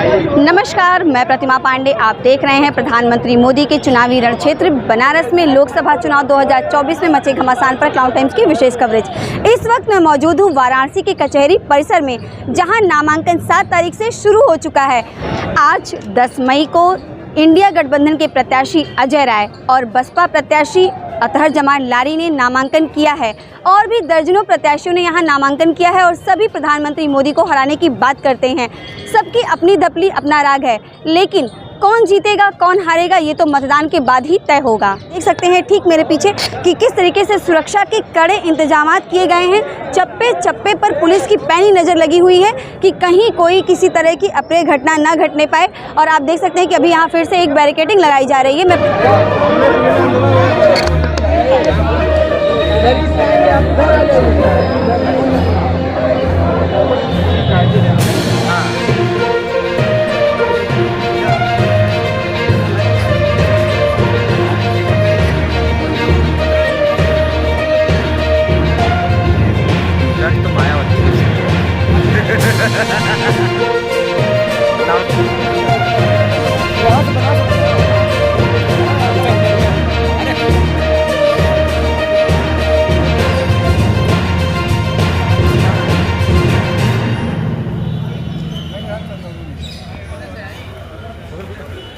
नमस्कार, मैं प्रतिमा पांडे। आप देख रहे हैं प्रधानमंत्री मोदी के चुनावी रण क्षेत्र बनारस में लोकसभा चुनाव 2024 में मचे घमासान पर क्लाउड टाइम्स की विशेष कवरेज। इस वक्त मैं मौजूद हूं वाराणसी के कचहरी परिसर में, जहां नामांकन 7 तारीख से शुरू हो चुका है। आज 10 मई को इंडिया गठबंधन के प्रत्याशी अजय राय और बसपा प्रत्याशी अतहर जमान लारी ने नामांकन किया है और भी दर्जनों प्रत्याशियों ने यहां नामांकन किया है और सभी प्रधानमंत्री मोदी को हराने की बात करते हैं। सबकी अपनी धपली, अपना राग है, लेकिन कौन जीतेगा कौन हारेगा ये तो मतदान के बाद ही तय होगा। देख सकते हैं ठीक मेरे पीछे कि किस तरीके से सुरक्षा के कड़े इंतजाम किए गए हैं। चप्पे चप्पे पर पुलिस की पैनी नज़र लगी हुई है कि कहीं कोई किसी तरह की अप्रिय घटना न घटने पाए। और आप देख सकते हैं कि अभी यहाँ फिर से एक बैरिकेडिंग लगाई जा रही है।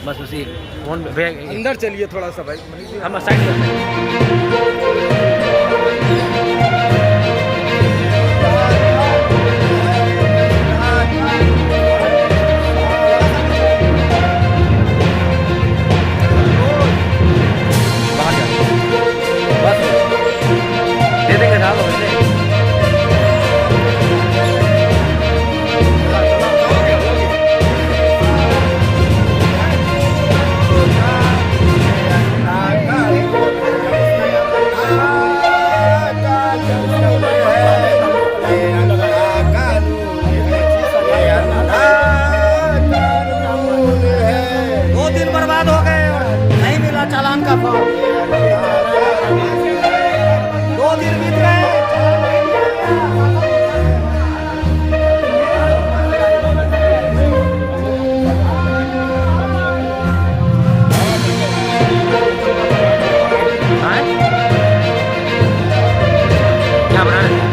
बस उसी फोन अंदर चलिए थोड़ा सा भाई, हम साइड करते हैं। चालान का फॉर्म 2 दिन बीत गए। क्या बना रहे हैं?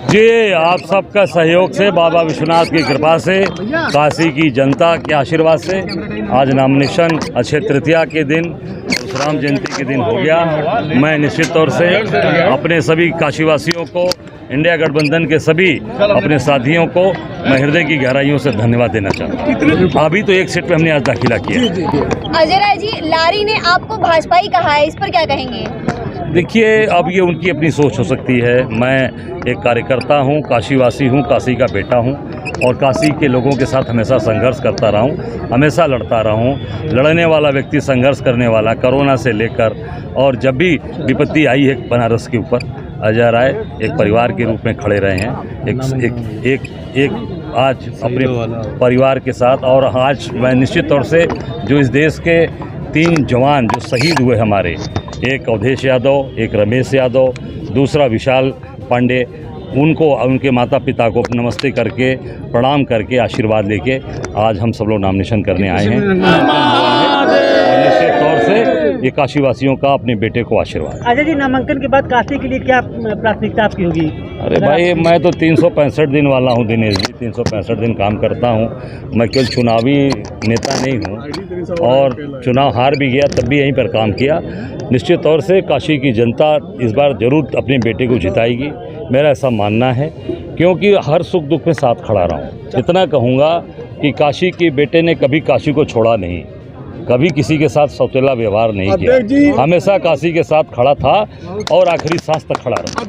जी, आप सबका सहयोग से, बाबा विश्वनाथ की कृपा से, काशी की जनता के आशीर्वाद से आज नॉमिनेशन अक्षय तृतीया के दिन, परशुराम जयंती के दिन हो गया। मैं निश्चित तौर से अपने सभी काशीवासियों को, इंडिया गठबंधन के सभी अपने साथियों को मैं हृदय की गहराइयों से धन्यवाद देना चाहता हूँ। अभी तो एक सीट पे हमने आज दाखिला किया। अजय राय जी, लारी ने आपको भाजपाई कहा है, इस पर क्या कहेंगे? देखिए, अब ये उनकी अपनी सोच हो सकती है। मैं एक कार्यकर्ता हूँ, काशीवासी हूँ, काशी का बेटा हूँ और काशी के लोगों के साथ हमेशा संघर्ष करता रहा हूँ, हमेशा लड़ता रहा हूँ। लड़ने वाला व्यक्ति, संघर्ष करने वाला, कोरोना से लेकर और जब भी विपत्ति आई है बनारस के ऊपर, अजय राय एक परिवार के रूप में खड़े रहे हैं, एक आज अपने परिवार के साथ। और आज मैं निश्चित तौर से जो इस देश के 3 जवान जो शहीद हुए हमारे, एक अवधेश यादव, एक रमेश यादव, दूसरा विशाल पांडे, उनको उनके माता पिता को नमस्ते करके प्रणाम करके आशीर्वाद लेके आज हम सब लोग नामिनेशन करने आए हैं। और निश्चित तौर से ये काशी वासियों का अपने बेटे को आशीर्वाद। अजय जी, नामांकन के बाद काशी के लिए क्या प्राथमिकता आपकी होगी? अरे भाई, मैं तो 365 दिन वाला हूँ दिनेश जी, 365 दिन काम करता हूँ। मैं केवल चुनावी नेता नहीं हूँ, और चुनाव हार भी गया तब भी यहीं पर काम किया। निश्चित तौर से काशी की जनता इस बार ज़रूर अपने बेटे को जिताएगी, मेरा ऐसा मानना है, क्योंकि हर सुख दुख में साथ खड़ा रहा हूँ। इतना कहूँगा कि काशी के बेटे ने कभी काशी को छोड़ा नहीं, कभी किसी के साथ सौतेला व्यवहार नहीं किया, हमेशा काशी के साथ खड़ा था और आखिरी सांस तक खड़ा रहा।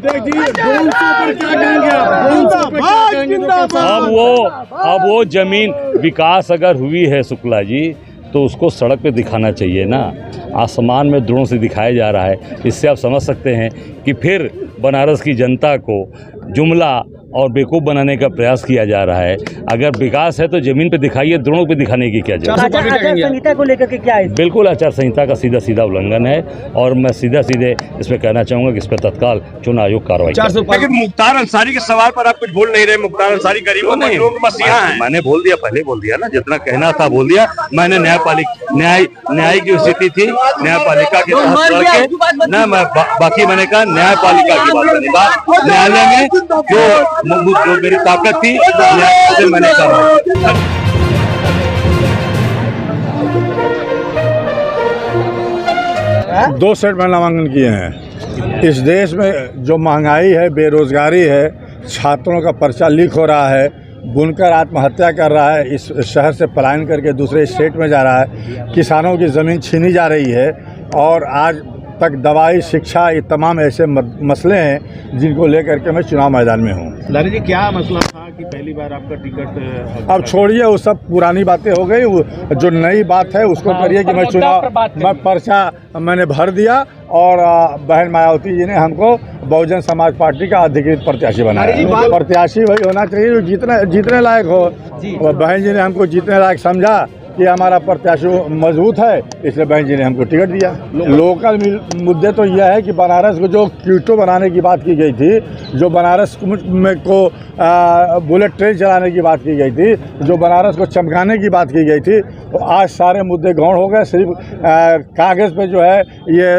अब वो जमीन विकास अगर हुई है शुक्ला जी, तो उसको सड़क पे दिखाना चाहिए ना, आसमान में ड्रोन से दिखाया जा रहा है। इससे आप समझ सकते हैं कि फिर बनारस की जनता को जुमला और बेवकूफ़ बनाने का प्रयास किया जा रहा है। अगर विकास है तो ज़मीन पे दिखाइए, ड्रोन पे दिखाने की क्या जरूरत? आचार संहिता को लेकर के क्या है? बिल्कुल आचार संहिता का सीधा सीधा उल्लंघन है, और मैं सीधा सीधे इसमें कहना चाहूँगा कि इस पर तत्काल चुनाव आयोग कार्रवाई करे। लेकिन मुख्तार अंसारी के सवाल पर आप कुछ बोल नहीं रहे। मुख्तार अंसारी गरीबों मजदूरों के मसीहा हैं। मैंने बोल दिया, पहले बोल दिया ना, जितना कहना था बोल दिया। मैंने न्याय की स्थिति थी, न्यायपालिका के तहत लड़के ना, मैं बाकी मैंने कहा न्यायपालिका की बात नहीं, न्यायालय में जो मेरी ताकत थी से मैंने कहा। 2 सेट में नामांकन किए हैं। इस देश में जो महंगाई है, बेरोजगारी है, छात्रों का पर्चा लीक हो रहा है, बुनकर आत्महत्या कर रहा है, इस शहर से पलायन करके दूसरे स्टेट में जा रहा है, किसानों की ज़मीन छीनी जा रही है, और आज तक दवाई, शिक्षा, ये तमाम ऐसे मसले हैं जिनको लेकर के मैं चुनाव मैदान में हूँ। लारी जी, क्या मसला था कि पहली बार आपका टिकट? अब छोड़िए, वो सब पुरानी बातें हो गई, जो नई बात है उसको करिए कि मैं पर्चा मैंने भर दिया, और बहन मायावती जी ने हमको बहुजन समाज पार्टी का अधिकृत प्रत्याशी बनाया। प्रत्याशी वही होना चाहिए जो जीतने लायक हो। बहन जी ने हमको जीतने लायक समझा कि हमारा प्रत्याशी मजबूत है, इसलिए बहन जी ने हमको टिकट दिया। लोकल मुद्दे तो यह है कि बनारस को जो क्यूटो बनाने की बात की गई थी, जो बनारस में को बुलेट ट्रेन चलाने की बात की गई थी, जो बनारस को चमकाने की बात की गई थी, तो आज सारे मुद्दे गौण हो गए। सिर्फ कागज़ पे जो है ये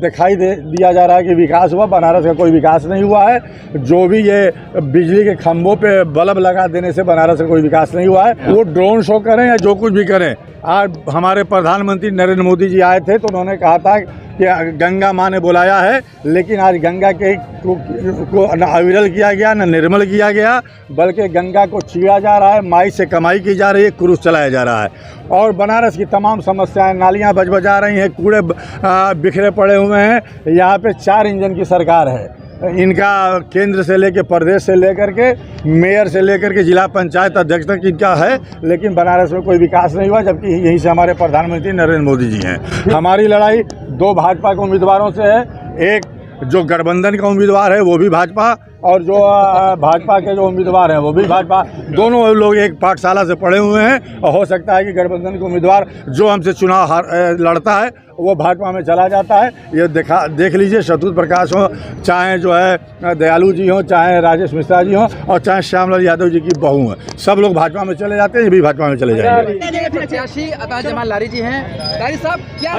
दिखाई दिया जा रहा है कि विकास हुआ, बनारस का कोई विकास नहीं हुआ है। जो भी ये बिजली के खंभों पे बल्ब लगा देने से बनारस का कोई विकास नहीं हुआ है। वो ड्रोन शो करें या जो कुछ भी करें, आज हमारे प्रधानमंत्री नरेंद्र मोदी जी आए थे तो उन्होंने कहा था कि गंगा माँ ने बुलाया है, लेकिन आज गंगा के को न अविरल किया गया, न निर्मल किया गया, बल्कि गंगा को छीड़ा जा रहा है, माई से कमाई की जा रही है, क्रूज चलाया जा रहा है। और बनारस की तमाम समस्याएं, नालियां बजबजा रही हैं, कूड़े बिखरे पड़े हुए हैं। यहाँ पे 4 इंजन की सरकार है, इनका केंद्र से लेकर प्रदेश से लेकर के मेयर से लेकर के जिला पंचायत अध्यक्ष तक इनका है, लेकिन बनारस में कोई विकास नहीं हुआ, जबकि यहीं से हमारे प्रधानमंत्री नरेंद्र मोदी जी हैं। हमारी लड़ाई 2 भाजपा के उम्मीदवारों से है, एक जो गठबंधन का उम्मीदवार है वो भी भाजपा, और जो भाजपा के जो उम्मीदवार हैं वो भी भाजपा। दोनों लोग एक पाठशाला से पढ़े हुए हैं, और हो सकता है कि गठबंधन का उम्मीदवार जो हमसे चुनाव लड़ता है वो भाजपा में चला जाता है। ये देख लीजिए, शत्रुघ्न प्रकाश हो, चाहे जो है दयालु जी हो, चाहे राजेश मिश्रा जी हो, और चाहे श्यामलाल यादव जी की बहू है, सब लोग भाजपा में चले जाते हैं, ये भी भाजपा में चले जाएंगे। प्रत्याशी अता जमाल लारी जी हैं। लारी साहब, क्या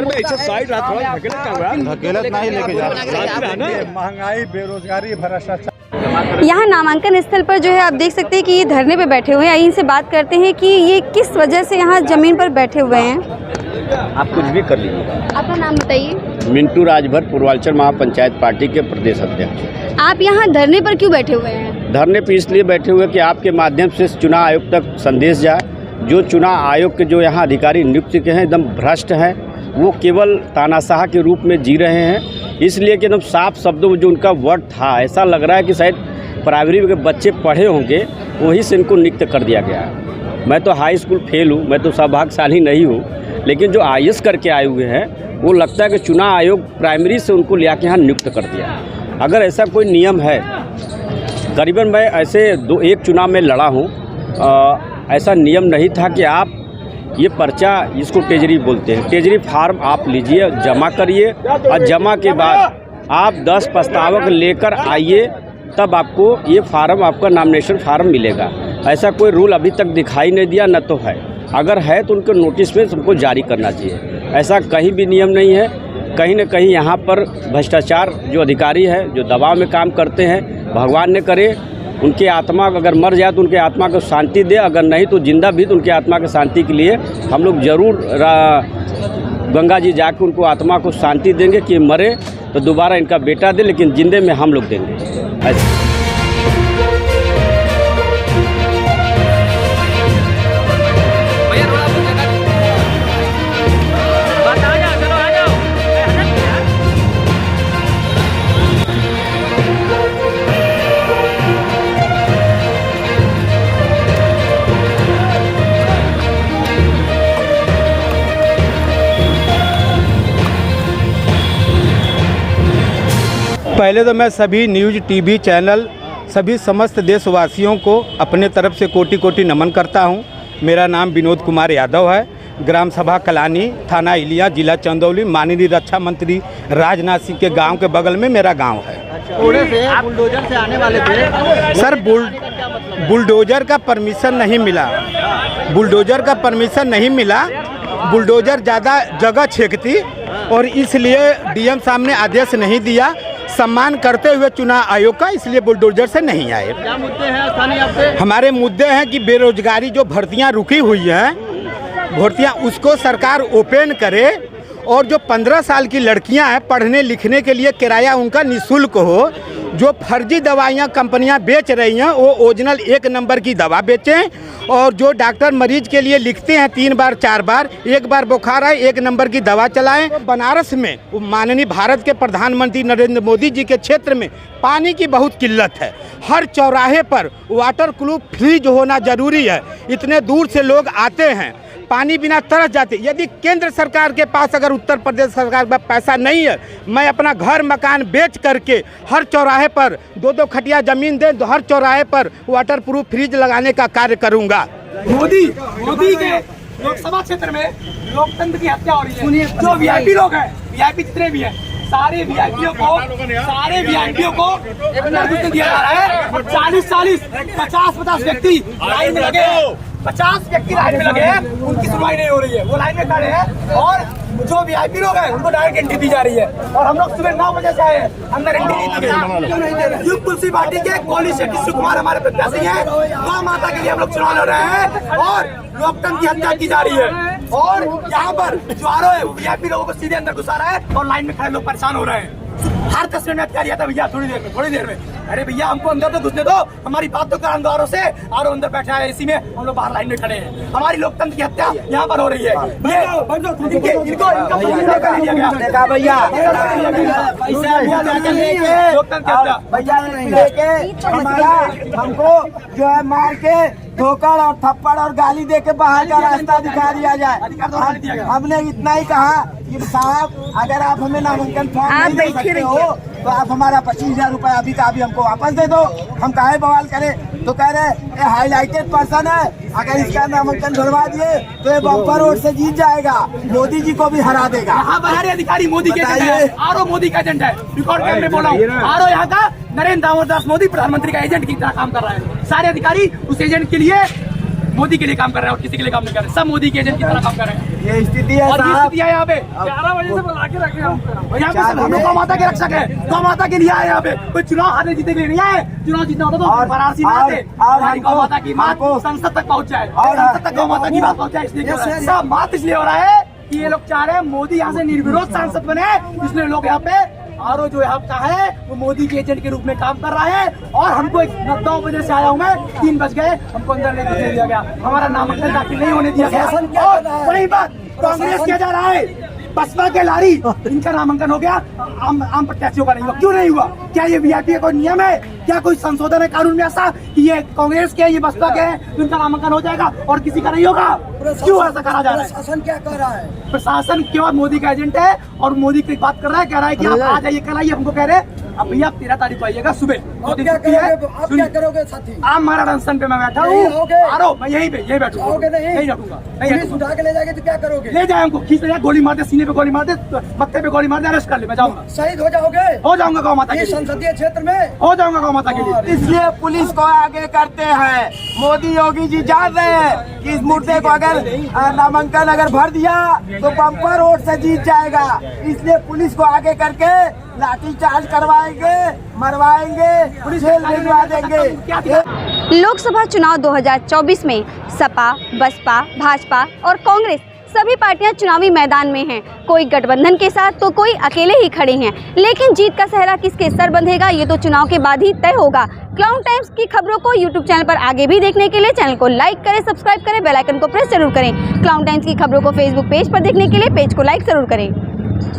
महंगाई, बेरोजगारी, भ्रष्टाचार। यहाँ नामांकन स्थल पर जो है आप देख सकते हैं कि ये धरने पे बैठे हुए हैं। इनसे बात करते हैं कि ये किस वजह से यहाँ ज़मीन पर बैठे हुए हैं। आप कुछ भी कर लीजिए। आपका नाम बताइए। मिंटू राजभर, पूर्वांचल महापंचायत पार्टी के प्रदेश अध्यक्ष। आप यहाँ धरने पर क्यों बैठे हुए हैं? धरने पर इसलिए बैठे हुए कि आपके माध्यम से चुनाव आयोग तक संदेश जाए। जो चुनाव आयोग के जो यहाँ अधिकारी नियुक्त के हैं एकदम भ्रष्ट हैं, वो केवल तानाशाह के रूप में जी रहे हैं। इसलिए कि एकदम साफ शब्दों में जो उनका वर्ड था, ऐसा लग रहा है कि शायद प्राइमरी के बच्चे पढ़े होंगे, वहीं से इनको नियुक्त कर दिया गया है। मैं तो हाई स्कूल फेल हूँ, मैं तो सौभाग्यशाली नहीं हूँ, लेकिन जो IAS करके आए हुए हैं वो लगता है कि चुनाव आयोग प्राइमरी से उनको ले आके यहाँ नियुक्त कर दिया। अगर ऐसा कोई नियम है, करीबन मैं ऐसे एक चुनाव में लड़ा हूँ, ऐसा नियम नहीं था कि आप ये पर्चा, इसको टेजरी बोलते हैं, टेजरी फार्म आप लीजिए, जमा करिए और जमा के बाद आप 10 प्रस्तावक लेकर आइए, तब आपको ये फार्म, आपका नॉमिनेशन फार्म मिलेगा। ऐसा कोई रूल अभी तक दिखाई नहीं दिया, न तो है। अगर है तो उनको नोटिस में सबको जारी करना चाहिए। ऐसा कहीं भी नियम नहीं है। कहीं न कहीं यहाँ पर भ्रष्टाचार जो अधिकारी है, जो दबाव में काम करते हैं, भगवान ने करे उनकी आत्मा अगर मर जाए तो उनकी आत्मा को शांति दे, अगर नहीं तो जिंदा भी तो उनकी आत्मा की शांति के लिए हम लोग ज़रूर गंगा जी जाकर उनको आत्मा को शांति देंगे कि मरे तो दोबारा इनका बेटा दे, लेकिन जिंदे में हम लोग देंगे। ऐसे पहले तो मैं सभी न्यूज़ टीवी चैनल, सभी समस्त देशवासियों को अपने तरफ से कोटि कोटि नमन करता हूं। मेरा नाम विनोद कुमार यादव है, ग्राम सभा कलानी, थाना इलिया, जिला चंदौली। माननीय रक्षा मंत्री राजनाथ सिंह के गांव के बगल में मेरा गांव है। बुलडोजर से आने वाले थे सर, बुलडोजर का परमिशन नहीं मिला, बुलडोजर का परमिशन नहीं मिला। बुलडोजर ज़्यादा जगह छेकती और इसलिए डीएम साहब ने आदेश नहीं दिया सम्मान करते हुए चुनाव आयोग का, इसलिए बुलडोजर से नहीं आए। क्या मुद्दे हैं स्थानीय आपके? हमारे मुद्दे हैं कि बेरोजगारी जो भर्तियां रुकी हुई हैं, भर्तियां उसको सरकार ओपन करे और जो 15 साल की लड़कियां हैं पढ़ने लिखने के लिए किराया उनका निःशुल्क हो। जो फर्जी दवाइयां कंपनियां बेच रही हैं वो ओरिजिनल 1 नंबर की दवा बेचें और जो डॉक्टर मरीज के लिए लिखते हैं 3 बार 4 बार, 1 बार बुखार आए 1 नंबर की दवा चलाएं। बनारस में माननीय भारत के प्रधानमंत्री नरेंद्र मोदी जी के क्षेत्र में पानी की बहुत किल्लत है। हर चौराहे पर वाटर प्रूफ फ्रिज होना जरूरी है। इतने दूर से लोग आते हैं, पानी बिना तरस जाते। यदि केंद्र सरकार के पास अगर उत्तर प्रदेश सरकार के पास पैसा नहीं है, मैं अपना घर मकान बेच करके हर चौराहे पर 2-2 खटिया ज़मीन दे, हर चौराहे पर वाटर प्रूफ फ्रिज लगाने का कार्य करूंगा। मोदी के लोकसभा क्षेत्र में लोकतंत्र की हत्या हो रही है। सुनिए, जो वीआईपी लोग हैं, वीआईपी जितने भी हैं, सारे वीआईपीओ को एक दिया जा रहा है। 40-40, 50-50 व्यक्ति लाइन में लगे हैं, 50 व्यक्ति लाइन में लगे हैं, उनकी सुनवाई नहीं हो रही है, वो लाइन में खड़े हैं। और जो वीआईपी लोग हैं उनको डायरेक्ट एंट्री दी जा रही है। और हम लोग सुबह 9 बजे से आए हैं, अंदर एंट्री नहीं दी गई। युग तुलसी पार्टी के कोली शेट्टी शिव कुमार हमारे प्रत्याशी हैं। गौ माता के लिए हम लोग चुनाव लड़ रहे हैं और लोकतंत्र की हत्या की जा रही है। और यहाँ पर जो आरोप है वीआईपी लोगों को सीधे अंदर घुसा रहा है और लाइन में खड़े लोग परेशान हो रहे हैं। हर तस्वीर में अधिकारी आता भैया थोड़ी देर में, अरे भैया हमको अंदर तो घुसने दो, हमारी बात तो कर दो आरों से। आरों अंदर बैठा है एसी में, हम लोग बाहर लाइन में खड़े हैं। हमारी लोकतंत्र की हत्या यहाँ पर हो रही है। हमको जो है मार के ठोकर और थप्पड़ और गाली दे के बाहर का रास्ता दिखा दिया जाए। हमने इतना ही कहा कि साहब अगर आप हमें नामांकन फॉर्म नहीं दे सकते हो तो आप हमारा 25,000 रुपये अभी का अभी हमको वापस दे दो, हम काहे बवाल करें। तो कह रहे ये हाईलाइटेड पर्सन है, अगर इसका नामांकन ढुलवा दिए तो ये बम्पर वोट से जीत जाएगा, मोदी जी को भी हरा देगा। यहाँ बाहर अधिकारी मोदी के एजेंट है, आरो मोदी का एजेंट है। रिकॉर्ड कैमरे बोला हूँ, आरो यहाँ का नरेंद्र दामोदर दास मोदी प्रधानमंत्री का एजेंट की तरह काम कर रहा है। सारे अधिकारी उस एजेंट के लिए, मोदी के लिए काम कर रहे हैं और किसी के लिए काम नहीं कर रहे, सब मोदी के एजेंट की तरह काम कर रहे हैं। ये स्थिति है और ये स्थिति है यहाँ पे 11 बजे से बुला के रखे हैं। यहाँ पे सब हम लोग गौ माता के रक्षक है, गौ माता के लिए आए यहाँ पे। कोई चुनाव हारने जीतने के लिए नहीं आए। चुनाव जीतना होता तो वाराणसी में आते, हमारी गौ माता की बात संसद तक पहुँच जाए, संसद तक गौ माता की बात पहुँच जाए। इसलिए सब बात इसलिए हो रहा है कि ये लोग चाह रहे हैं मोदी यहाँ से निर्विरोध सांसद बने, इसलिए लोग यहाँ पे आरो जो आपका है वो मोदी के एजेंट के रूप में काम कर रहा है। और हमको 9 बजे से आया हूँ मैं, 3 बज गए, हमको अंदर नहीं घुसने दिया गया, हमारा नामांकन दाखिल नहीं होने दिया गया। और वही बात कांग्रेस किया जा रहा है, बसपा के लारी, इनका नामांकन हो गया, आम प्रत्याशियों का नहीं हुआ। क्यों नहीं हुआ? क्या ये वीआईपी का कोई नियम है? क्या कोई संशोधन है कानून में ऐसा कि ये कांग्रेस के ये बसपा के हैं तो इनका नामांकन हो जाएगा और किसी का नहीं होगा? क्यों ऐसा करा जा रहा है? प्रशासन क्या कर रहा है? प्रशासन केवल मोदी का एजेंट है और मोदी की बात कर रहा है, कह रहा है कि आप आ जाइए, कल आइए। हमको कह रहे हैं अब भैया 13 तारीख को आइएगा सुबह। आप क्या करोगे साथी? आप हमारा अनशन पे मैं बैठा हूँ, मैं यही बैठूंगा, नहीं रखूंगा। पुलिस उठा के ले जाएगी तो क्या करोगे? ले जाए हमको, खींच ले जाए, गोली मार दे, सीने पे गोली मार दे, मत्थे पे गोली मार दे, अरेस्ट कर ले, मैं जाऊंगा। शहीद हो जाओगे? हो जाऊंगा गौ माता के लिए, संसदीय क्षेत्र में हो जाऊंगा गौ माता के लिए। इसलिए पुलिस को आगे करते हैं। मोदी योगी जी जान रहे हैं कि इस मुद्दे को अगर नामांकन अगर भर दिया तो बम्पर वोट से जीत जाएगा, इसलिए पुलिस को आगे करके लाठीचार्ज करवाएंगे, मरवाएंगे, जेल भिजवा देंगे। लोकसभा चुनाव 2024 में सपा, बसपा, भाजपा और कांग्रेस सभी पार्टियां चुनावी मैदान में हैं। कोई गठबंधन के साथ तो कोई अकेले ही खड़े हैं, लेकिन जीत का सहरा किसके सर बंधेगा ये तो चुनाव के बाद ही तय होगा। क्लाउन टाइम्स की खबरों को यूट्यूब चैनल पर आगे भी देखने के लिए चैनल को लाइक करें, सब्सक्राइब करें, बेल आइकन को प्रेस जरूर करें। क्लाउन टाइम्स की खबरों को फेसबुक पेज पर देखने के लिए पेज को लाइक जरूर करें।